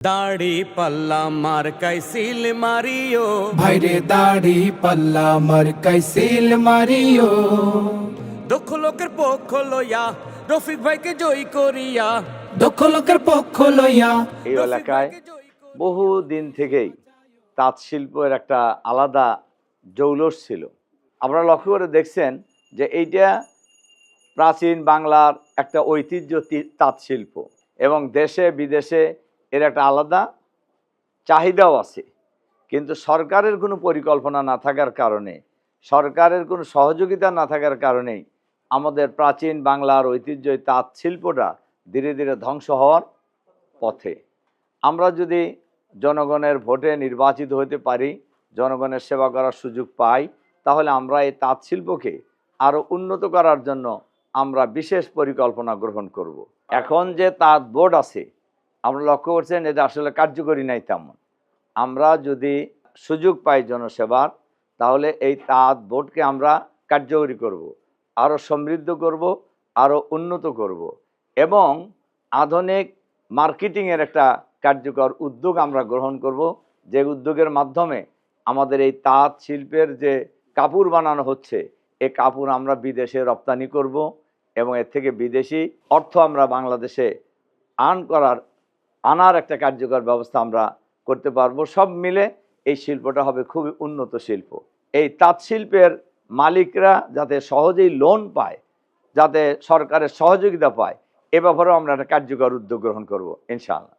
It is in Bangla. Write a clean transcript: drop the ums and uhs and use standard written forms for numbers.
দাড়ি পাল্লা মার্কাই সিল মারিও ভাইরে দাড়ি পাল্লা মার্কাই সিল মারিও। দক্ষ লোকের পক্ষ লইয়া রফিক ভাইকে জয় করিয়া দক্ষ লোকের পক্ষ লইয়া। এই এলাকায় বহু দিন থেকেই তাঁত শিল্পের একটা আলাদা জৌলস ছিল। আপনারা লক্ষ্য করে দেখছেন যে এইটা প্রাচীন বাংলার একটা ঐতিহ্য তাঁত শিল্প, এবং দেশে বিদেশে এর একটা আলাদা চাহিদাও আছে। কিন্তু সরকারের কোনো পরিকল্পনা না থাকার কারণে, সরকারের কোনো সহযোগিতা না থাকার কারণেই আমাদের প্রাচীন বাংলার ঐতিহ্য তাঁত শিল্পটা ধীরে ধীরে ধ্বংস হওয়ার পথে। আমরা যদি জনগণের ভোটে নির্বাচিত হতে পারি, জনগণের সেবা করার সুযোগ পাই, তাহলে আমরা এই তাঁত শিল্পকে আরও উন্নত করার জন্য আমরা বিশেষ পরিকল্পনা গ্রহণ করব। এখন যে তাঁত বোর্ড আছে, আমরা লক্ষ্য করছেন এটা আসলে কার্যকরী নাই তেমন। আমরা যদি সুযোগ পাই জনসেবার, তাহলে এই তাঁত বোর্ডকে আমরা কার্যকরী করব, আরও সমৃদ্ধ করব, আরও উন্নত করব, এবং আধুনিক মার্কেটিংয়ের একটা কার্যকর উদ্যোগ আমরা গ্রহণ করব, যে উদ্যোগের মাধ্যমে আমাদের এই তাঁত শিল্পের যে কাপড় বানানো হচ্ছে, এই কাপড় আমরা বিদেশে রপ্তানি করব, এবং এর থেকে বিদেশি অর্থ আমরা বাংলাদেশে আনার একটা কার্যকর ব্যবস্থা আমরা করতে পারবো। সব মিলে এই শিল্পটা হবে খুবই উন্নত শিল্প। এই তাঁত শিল্পের মালিকরা যাতে সহজেই লোন পায়, যাতে সরকারের সহযোগিতা পায়, এ ব্যাপারেও আমরা একটা কার্যকর উদ্যোগ গ্রহণ করব ইনশাআল্লাহ।